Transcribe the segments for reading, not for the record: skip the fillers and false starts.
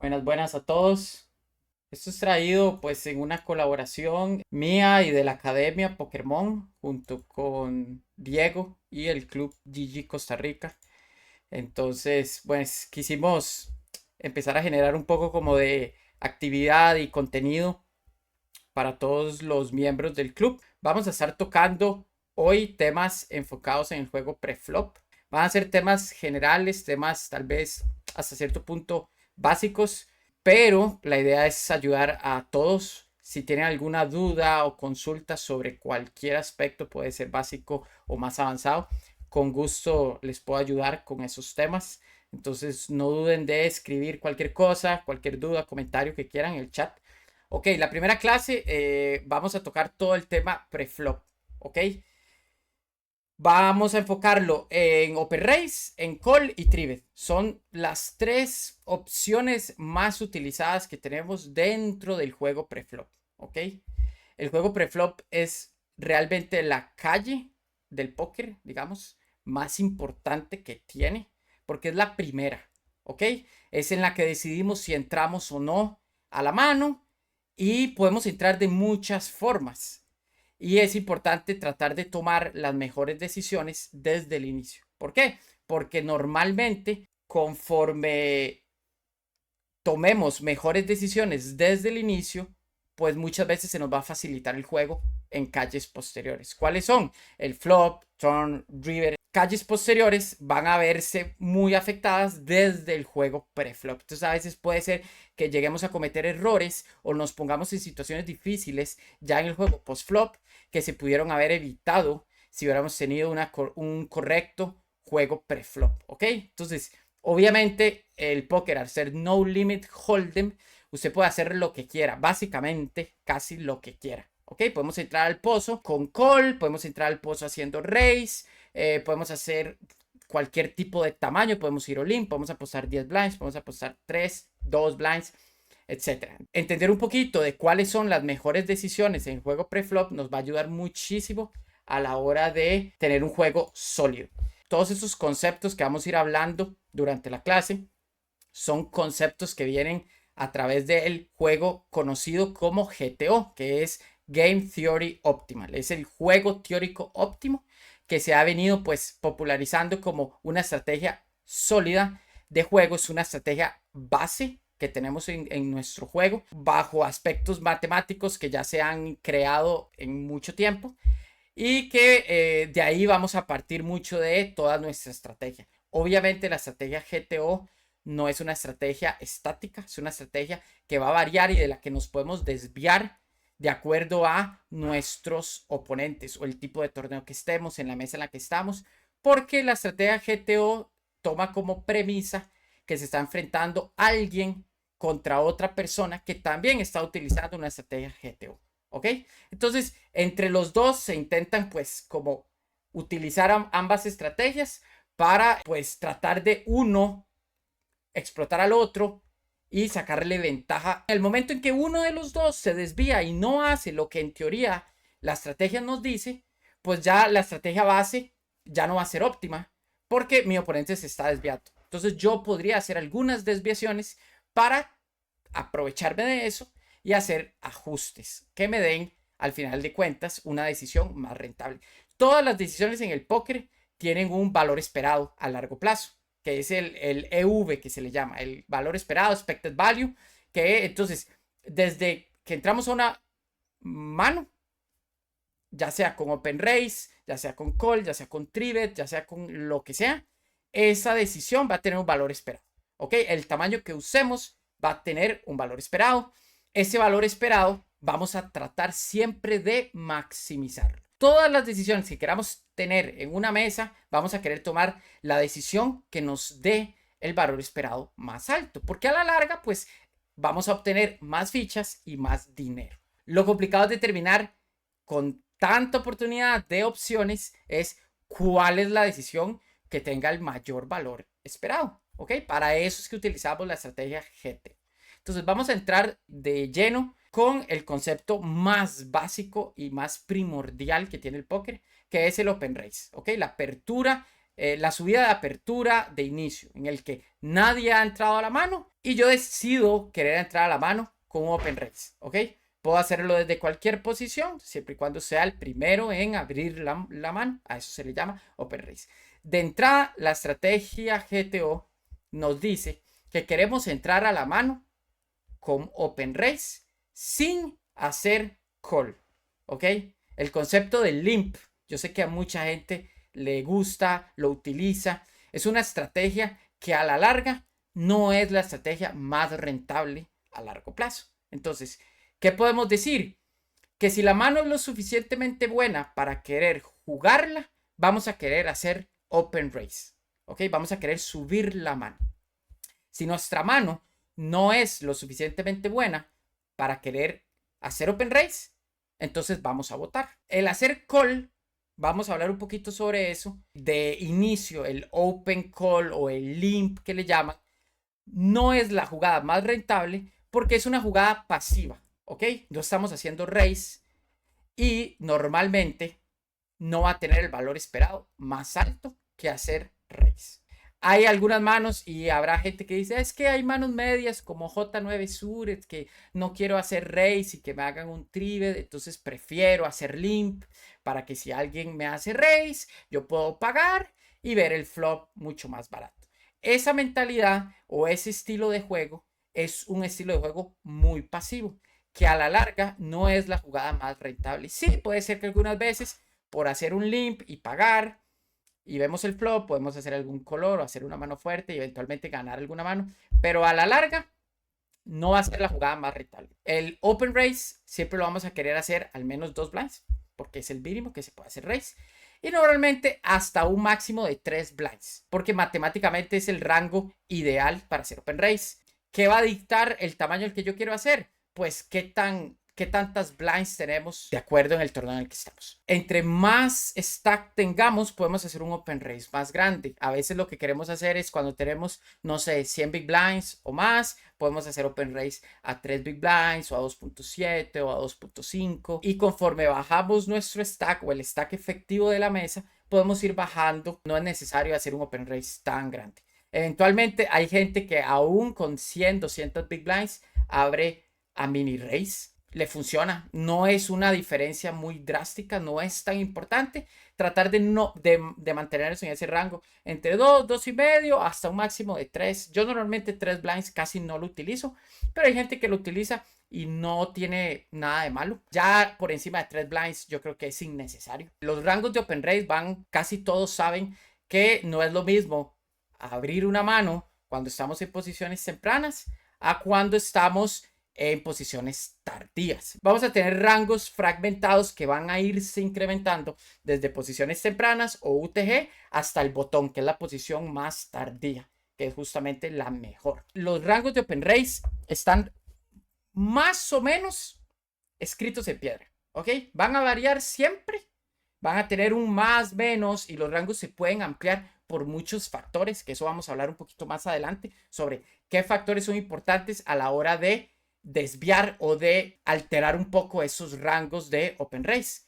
Buenas, buenas a todos. Esto es traído pues en una colaboración mía y de la Academia Pokémon junto con Diego y el Club GG Costa Rica. Entonces, pues quisimos empezar a generar un poco como de actividad y contenido para todos los miembros del club. Vamos a estar tocando hoy temas enfocados en el juego preflop. Van a ser temas generales, temas tal vez hasta cierto punto básicos, pero la idea es ayudar a todos. Si tienen alguna duda o consulta sobre cualquier aspecto, puede ser básico o más avanzado, con gusto les puedo ayudar con esos temas. Entonces no duden de escribir cualquier cosa, cualquier duda, comentario que quieran en el chat. Ok, la primera clase vamos a tocar todo el tema preflop. Ok, vamos a enfocarlo en Open Race, en Call y Trivet. Son las tres opciones más utilizadas que tenemos dentro del juego preflop. Ok, el juego preflop es realmente la calle del póker, digamos, más importante que tiene, porque es la primera. Ok, es en la que decidimos si entramos o no a la mano y podemos entrar de muchas formas. Y es importante tratar de tomar las mejores decisiones desde el inicio. ¿Por qué? Porque normalmente conforme tomemos mejores decisiones desde el inicio, pues muchas veces se nos va a facilitar el juego en calles posteriores. ¿Cuáles son? El flop, turn, river. Calles posteriores van a verse muy afectadas desde el juego preflop. Entonces a veces puede ser que lleguemos a cometer errores o nos pongamos en situaciones difíciles ya en el juego postflop que se pudieron haber evitado si hubiéramos tenido un correcto juego preflop. ¿Ok? Entonces, obviamente, el póker, al ser no limit hold'em, usted puede hacer lo que quiera, básicamente casi lo que quiera. ¿Ok? Podemos entrar al pozo con call, podemos entrar al pozo haciendo raise, podemos hacer cualquier tipo de tamaño, podemos ir all in, podemos apostar 10 blinds, podemos apostar 3, 2 blinds, etcétera. Entender un poquito de cuáles son las mejores decisiones en el juego preflop nos va a ayudar muchísimo a la hora de tener un juego sólido. Todos esos conceptos que vamos a ir hablando durante la clase son conceptos que vienen a través del juego conocido como GTO, que es Game Theory Optimal. Es el juego teórico óptimo que se ha venido pues popularizando como una estrategia sólida de juego, es una estrategia base que tenemos en nuestro juego bajo aspectos matemáticos que ya se han creado en mucho tiempo y que de ahí vamos a partir mucho de toda nuestra estrategia. Obviamente la estrategia GTO no es una estrategia estática, es una estrategia que va a variar y de la que nos podemos desviar de acuerdo a nuestros oponentes o el tipo de torneo que estemos, en la mesa en la que estamos, porque la estrategia GTO toma como premisa que se está enfrentando alguien contra otra persona que también está utilizando una estrategia GTO. ¿Ok? Entonces, entre los dos se intentan pues como utilizar ambas estrategias para pues tratar de uno explotar al otro y sacarle ventaja. En el momento en que uno de los dos se desvía y no hace lo que en teoría la estrategia nos dice, pues ya la estrategia base ya no va a ser óptima porque mi oponente se está desviando. Entonces yo podría hacer algunas desviaciones para aprovecharme de eso y hacer ajustes que me den al final de cuentas una decisión más rentable. Todas las decisiones en el póker tienen un valor esperado a largo plazo, que es el EV que se le llama, el valor esperado, expected value, que entonces desde que entramos a una mano, ya sea con Open Race, ya sea con Call, ya sea con Trivet, ya sea con lo que sea, esa decisión va a tener un valor esperado. ¿Ok? El tamaño que usemos va a tener un valor esperado. Ese valor esperado vamos a tratar siempre de maximizarlo. Todas las decisiones que queramos tener en una mesa, vamos a querer tomar la decisión que nos dé el valor esperado más alto, porque a la larga, pues vamos a obtener más fichas y más dinero. Lo complicado es determinar con tanta oportunidad de opciones es cuál es la decisión que tenga el mayor valor esperado. ¿Ok? Para eso es que utilizamos la estrategia GT. Entonces vamos a entrar de lleno con el concepto más básico y más primordial que tiene el póker, que es el open race. ¿Ok? La apertura la subida de apertura de inicio, en el que nadie ha entrado a la mano y yo decido querer entrar a la mano con un open raise, ¿ok? Puedo hacerlo desde cualquier posición, siempre y cuando sea el primero en abrir la mano. A eso se le llama open raise. De entrada, la estrategia GTO nos dice que queremos entrar a la mano con open raise sin hacer call, ¿ok? El concepto del limp, yo sé que a mucha gente le gusta, lo utiliza. Es una estrategia que a la larga no es la estrategia más rentable a largo plazo. Entonces, ¿qué podemos decir? Que si la mano es lo suficientemente buena para querer jugarla, vamos a querer hacer open raise, ¿ok? Vamos a querer subir la mano. Si nuestra mano no es lo suficientemente buena para querer hacer open raise, entonces vamos a votar. El hacer call, vamos a hablar un poquito sobre eso. De inicio, el open call o el limp que le llaman, no es la jugada más rentable porque es una jugada pasiva, ¿ok? No estamos haciendo raise y normalmente no va a tener el valor esperado más alto que hacer raise. Hay algunas manos y habrá gente que dice, es que hay manos medias como J9 Suited que no quiero hacer raise y que me hagan un trivet, entonces prefiero hacer limp para que si alguien me hace raise, yo puedo pagar y ver el flop mucho más barato. Esa mentalidad o ese estilo de juego es un estilo de juego muy pasivo, que a la larga no es la jugada más rentable. Sí, puede ser que algunas veces por hacer un limp y pagar y vemos el flop, podemos hacer algún color o hacer una mano fuerte y eventualmente ganar alguna mano, pero a la larga no va a ser la jugada más rentable. El open raise siempre lo vamos a querer hacer al menos 2 blinds, porque es el mínimo que se puede hacer raise, y normalmente hasta un máximo de 3 blinds, porque matemáticamente es el rango ideal para hacer open raise. ¿Qué va a dictar el tamaño el que yo quiero hacer? Pues qué tantas blinds tenemos de acuerdo en el torneo en el que estamos. Entre más stack tengamos, podemos hacer un open raise más grande. A veces lo que queremos hacer es cuando tenemos, no sé, 100 big blinds o más, podemos hacer open raise a 3 big blinds o a 2.7 o a 2.5. Y conforme bajamos nuestro stack o el stack efectivo de la mesa, podemos ir bajando. No es necesario hacer un open raise tan grande. Eventualmente hay gente que aún con 100, 200 big blinds abre a mini raise. Le funciona, no es una diferencia muy drástica, no es tan importante tratar de mantenerse en ese rango entre 2, 2.5 hasta un máximo de 3. Yo normalmente 3 blinds casi no lo utilizo, pero hay gente que lo utiliza y no tiene nada de malo. Ya por encima de 3 blinds yo creo que es innecesario. Los rangos de open raise van, casi todos saben que no es lo mismo abrir una mano cuando estamos en posiciones tempranas a cuando estamos en posiciones tardías. Vamos a tener rangos fragmentados que van a irse incrementando desde posiciones tempranas o UTG hasta el botón, que es la posición más tardía, que es justamente la mejor. Los rangos de open raise están más o menos escritos en piedra, ¿ok? Van a variar siempre, van a tener un más, menos, y los rangos se pueden ampliar por muchos factores, que eso vamos a hablar un poquito más adelante sobre qué factores son importantes a la hora de desviar o de alterar un poco esos rangos de open raise.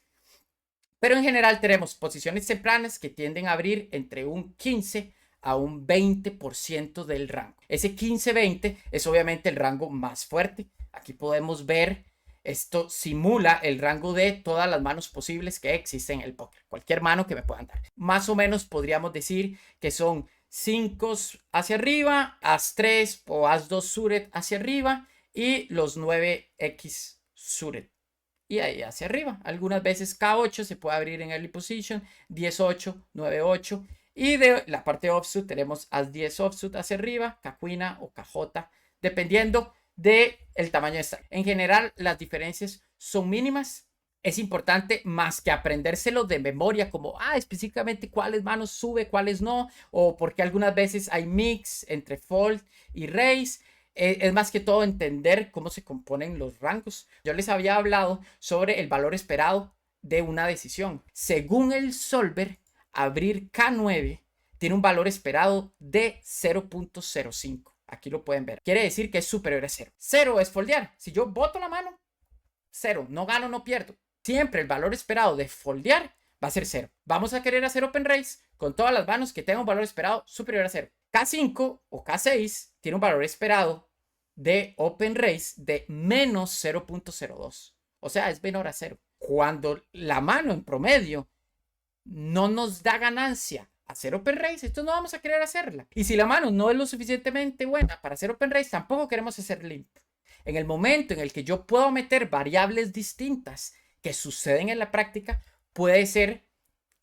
Pero en general tenemos posiciones tempranas que tienden a abrir entre un 15 a un 20% del rango. Ese 15-20 es obviamente el rango más fuerte. Aquí podemos ver, esto simula el rango de todas las manos posibles que existen en el póker. Cualquier mano que me puedan dar. Más o menos podríamos decir que son 5 hacia arriba, As-3 o As-2 suited hacia arriba, y los 9X suited. Y ahí hacia arriba. Algunas veces K8 se puede abrir en early position, 10-8, 9-8. Y de la parte offsuit tenemos As-10 offsuit hacia arriba, K-Queen o KJ, dependiendo del tamaño de stack. En general, las diferencias son mínimas. Es importante más que aprendérselo de memoria, como específicamente cuáles manos sube, cuáles no, o porque algunas veces hay mix entre fold y raise. Es más que todo entender cómo se componen los rangos. Yo les había hablado sobre el valor esperado de una decisión. Según el solver, abrir K9 tiene un valor esperado de 0.05. Aquí lo pueden ver. Quiere decir que es superior a 0. 0 es foldear. Si yo boto la mano, 0. No gano, no pierdo. Siempre el valor esperado de foldear va a ser 0. ¿Vamos a querer hacer open raise? con todas las manos que tengan un valor esperado superior a 0. K5 o K6 tiene un valor esperado de open raise de menos 0.02. O sea, es menor a 0. Cuando la mano en promedio no nos da ganancia hacer open raise, entonces no vamos a querer hacerla. Y si la mano no es lo suficientemente buena para hacer open raise, tampoco queremos hacer limp. En el momento en el que yo puedo meter variables distintas que suceden en la práctica, puede ser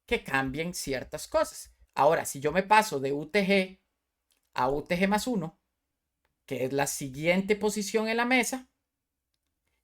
que cambien ciertas cosas. Ahora, si yo me paso de UTG a UTG más 1, que es la siguiente posición en la mesa,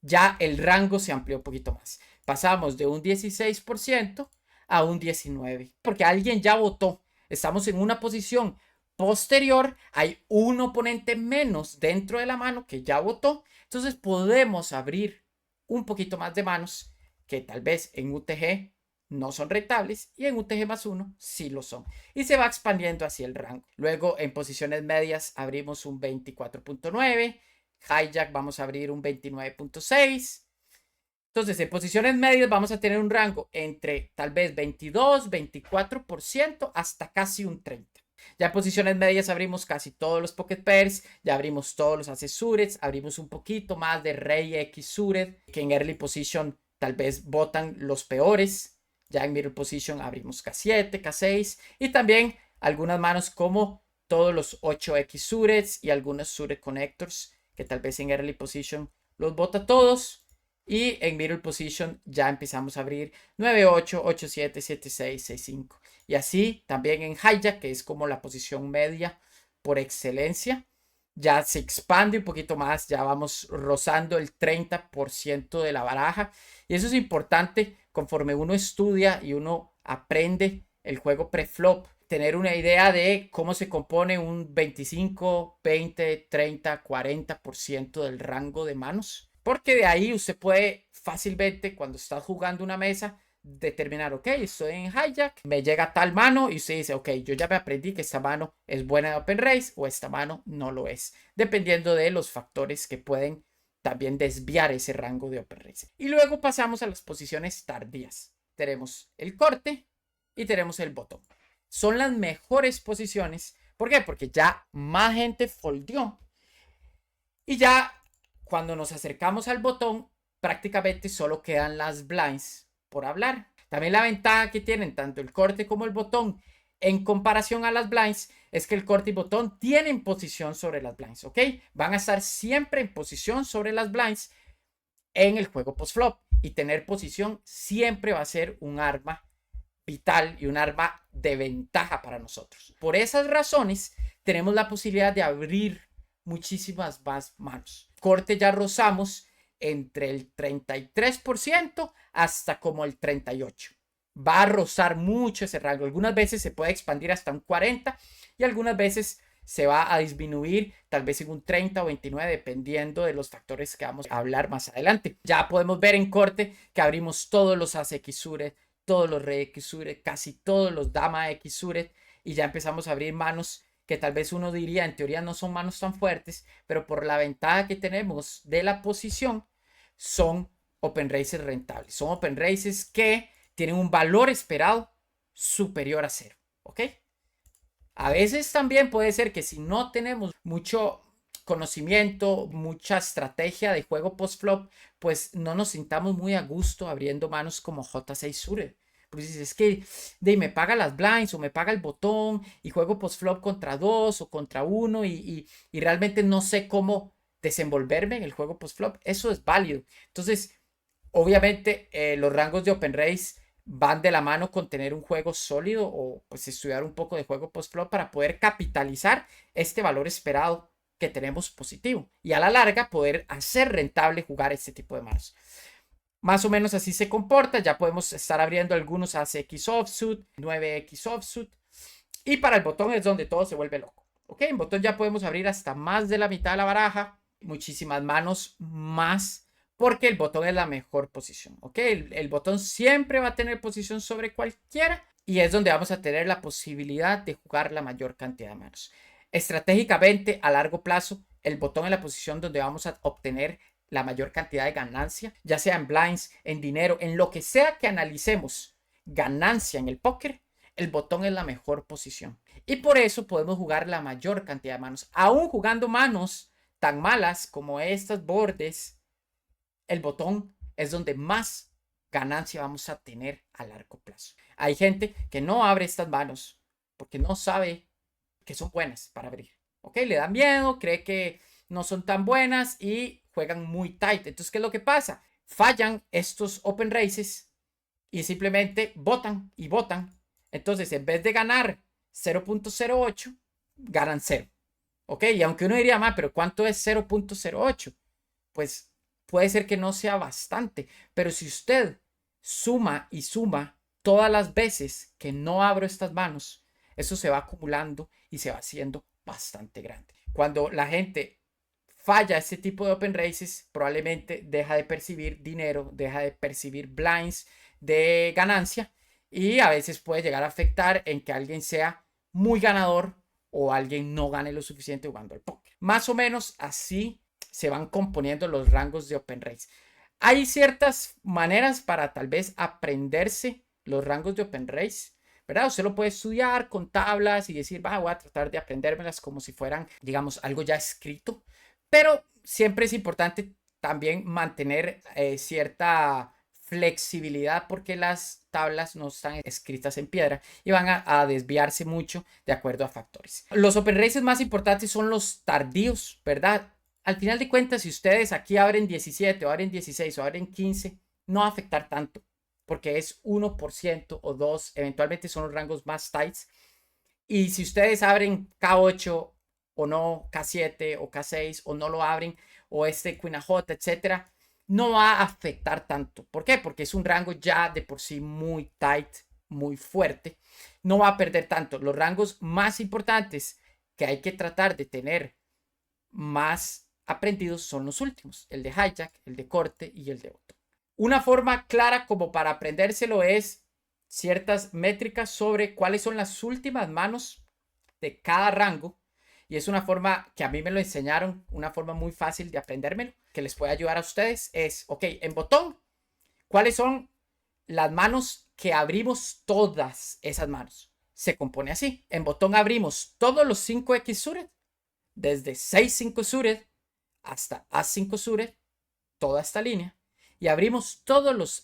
ya el rango se amplió un poquito más. Pasamos de un 16% a un 19%, porque alguien ya votó. Estamos en una posición posterior, hay un oponente menos dentro de la mano que ya votó, entonces podemos abrir un poquito más de manos que tal vez en UTG no son rentables y en UTG más 1 sí lo son. Y se va expandiendo hacia el rango. Luego en posiciones medias abrimos un 24.9, hijack vamos a abrir un 29.6. Entonces, en posiciones medias vamos a tener un rango entre tal vez 22, 24% hasta casi un 30%. Ya en posiciones medias abrimos casi todos los pocket pairs, ya abrimos todos los aces suited, abrimos un poquito más de rey X suited, que en early position tal vez votan los peores. Ya en middle position abrimos K7, K6 y también algunas manos como todos los 8X suited y algunos suited connectors que tal vez en early position los vota todos. Y en middle position ya empezamos a abrir 9-8, 8-7, 7-6, 6-5. Y así también en hijack, que es como la posición media por excelencia, ya se expande un poquito más, ya vamos rozando el 30% de la baraja. Y eso es importante conforme uno estudia y uno aprende el juego preflop, tener una idea de cómo se compone un 25, 20, 30, 40% del rango de manos. Porque de ahí usted puede fácilmente, cuando está jugando una mesa, determinar, ok, estoy en hijack, me llega tal mano y usted dice, ok, yo ya me aprendí que esta mano es buena de open raise o esta mano no lo es, dependiendo de los factores que pueden también desviar ese rango de open raise. Y luego pasamos a las posiciones tardías. Tenemos el corte y tenemos el botón. Son las mejores posiciones. ¿Por qué? Porque ya más gente foldeó y ya cuando nos acercamos al botón, prácticamente solo quedan las blinds por hablar. También la ventaja que tienen tanto el corte como el botón en comparación a las blinds es que el corte y botón tienen posición sobre las blinds, ¿ok? Van a estar siempre en posición sobre las blinds en el juego post-flop y tener posición siempre va a ser un arma vital y un arma de ventaja para nosotros. Por esas razones, tenemos la posibilidad de abrir muchísimas más manos. Corte ya rozamos entre el 33% hasta como el 38%. Va a rozar mucho ese rango. Algunas veces se puede expandir hasta un 40% y algunas veces se va a disminuir tal vez en un 30 o 29 dependiendo de los factores que vamos a hablar más adelante. Ya podemos ver en corte que abrimos todos los as X suited, todos los rey X suited, casi todos los dama X suited y ya empezamos a abrir manos que tal vez uno diría en teoría no son manos tan fuertes, pero por la ventaja que tenemos de la posición son open raises rentables. Son open raises que tienen un valor esperado superior a 0, ¿ok? A veces también puede ser que si no tenemos mucho conocimiento, mucha estrategia de juego post-flop, pues no nos sintamos muy a gusto abriendo manos como J6 suited. Pues dices, es que me paga las blinds o me paga el botón y juego post-flop contra 2 o contra 1 y realmente no sé cómo desenvolverme en el juego post-flop. Eso es válido. Entonces, obviamente, los rangos de open raise van de la mano con tener un juego sólido o pues estudiar un poco de juego post-flop para poder capitalizar este valor esperado que tenemos positivo y a la larga poder hacer rentable jugar este tipo de manos. Más o menos así se comporta. Ya podemos estar abriendo algunos ACX offsuit, 9X offsuit. Y para el botón es donde todo se vuelve loco. Ok, en botón ya podemos abrir hasta más de la mitad de la baraja. Muchísimas manos más. Porque el botón es la mejor posición. Ok, el botón siempre va a tener posición sobre cualquiera. Y es donde vamos a tener la posibilidad de jugar la mayor cantidad de manos. Estratégicamente, a largo plazo, el botón es la posición donde vamos a obtener la mayor cantidad de ganancia, ya sea en blinds, en dinero, en lo que sea que analicemos ganancia en el póker, el botón es la mejor posición. Y por eso podemos jugar la mayor cantidad de manos. Aún jugando manos tan malas como estas bordes, el botón es donde más ganancia vamos a tener a largo plazo. Hay gente que no abre estas manos porque no sabe que son buenas para abrir. ¿Ok? Le dan miedo, cree que no son tan buenas y juegan muy tight. Entonces, ¿qué es lo que pasa? Fallan estos open races y simplemente botan y botan. Entonces, en vez de ganar 0.08, ganan 0. ¿Ok? Y aunque uno diría, pero ¿cuánto es 0.08? Pues puede ser que no sea bastante. Pero si usted suma y suma todas las veces que no abro estas manos, eso se va acumulando y se va haciendo bastante grande. Cuando la gente falla este tipo de open races, probablemente deja de percibir dinero, deja de percibir blinds de ganancia y a veces puede llegar a afectar en que alguien sea muy ganador o alguien no gane lo suficiente jugando al póker. Más o menos así se van componiendo los rangos de open race. Hay ciertas maneras para tal vez aprenderse los rangos de open race, ¿verdad? Usted lo puede estudiar con tablas y decir, voy a tratar de aprendérmelas como si fueran, digamos, algo ya escrito. Pero siempre es importante también mantener cierta flexibilidad porque las tablas no están escritas en piedra y van a desviarse mucho de acuerdo a factores. Los open races más importantes son los tardíos, ¿verdad? Al final de cuentas, si ustedes aquí abren 17 o abren 16 o abren 15, no va a afectar tanto porque es 1% o 2%, eventualmente son los rangos más tights. Y si ustedes abren K8 o no, K7 o K6 o no lo abren, o Queen AJ, etcétera, no va a afectar tanto. ¿Por qué? Porque es un rango ya de por sí muy tight, muy fuerte. No va a perder tanto. Los rangos más importantes que hay que tratar de tener más aprendidos son los últimos, el de hijack, el de corte y el de botón. Una forma clara como para aprendérselo es ciertas métricas sobre cuáles son las últimas manos de cada rango. Y es una forma que a mí me lo enseñaron, una forma muy fácil de aprendérmelo, que les puede ayudar a ustedes. Es, ok, en botón, ¿cuáles son las manos que abrimos todas esas manos? Se compone así. En botón abrimos todos los 5X suited, desde 6-5 suited hasta As-5 suited, toda esta línea. Y abrimos todos los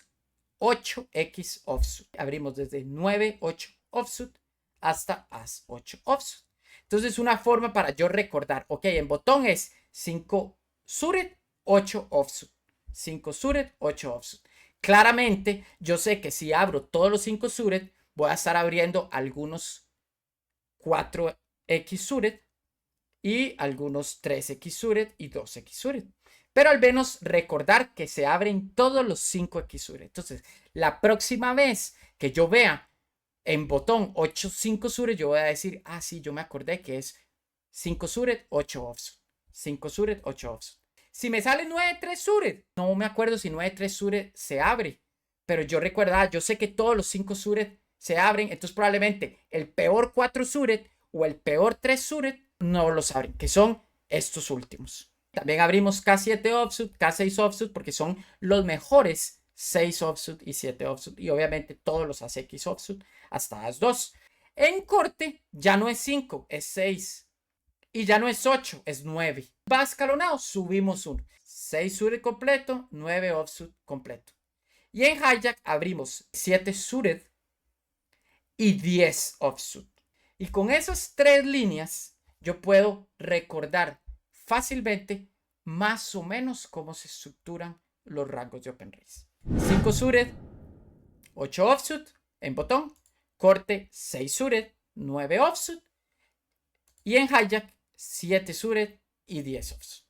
8X offsuit. Abrimos desde 9-8 offsuit hasta As-8 offsuit. Entonces, una forma para yo recordar, ok, en botón es 5 suited, 8 offsuit. 5 suited, 8 offsuit. Claramente, yo sé que si abro todos los 5 suited, voy a estar abriendo algunos 4X suited y algunos 3X suited y 2X suited. Pero al menos recordar que se abren todos los 5X suited. Entonces, la próxima vez que yo vea en botón 8-5 suited, yo voy a decir, sí, yo me acordé que es 5 suited, 8 offsuit. 5 suited, 8 offsuit. Si me sale 9-3 suited, no me acuerdo si 9-3 suited se abre. Pero yo recuerdo, yo sé que todos los 5 suited se abren. Entonces probablemente el peor 4 suited o el peor 3 suited no los abren, que son estos últimos. También abrimos K7 offsuit, K6 offsuit, porque son los mejores 6 offsuit y 7 offsuit. Y obviamente todos los As-X offsuit hasta As-2. En corte ya no es 5, es 6. Y ya no es 8, es 9. Va escalonado, subimos 1. 6 suited completo, 9 offsuit completo. Y en hijack abrimos 7 suited y 10 offsuit. Y con esas 3 líneas yo puedo recordar fácilmente más o menos cómo se estructuran los rangos de open race. 5 suited, 8 offsuit en botón, corte 6 suited, 9 offsuit y en hijack 7 suited y 10 offsuit.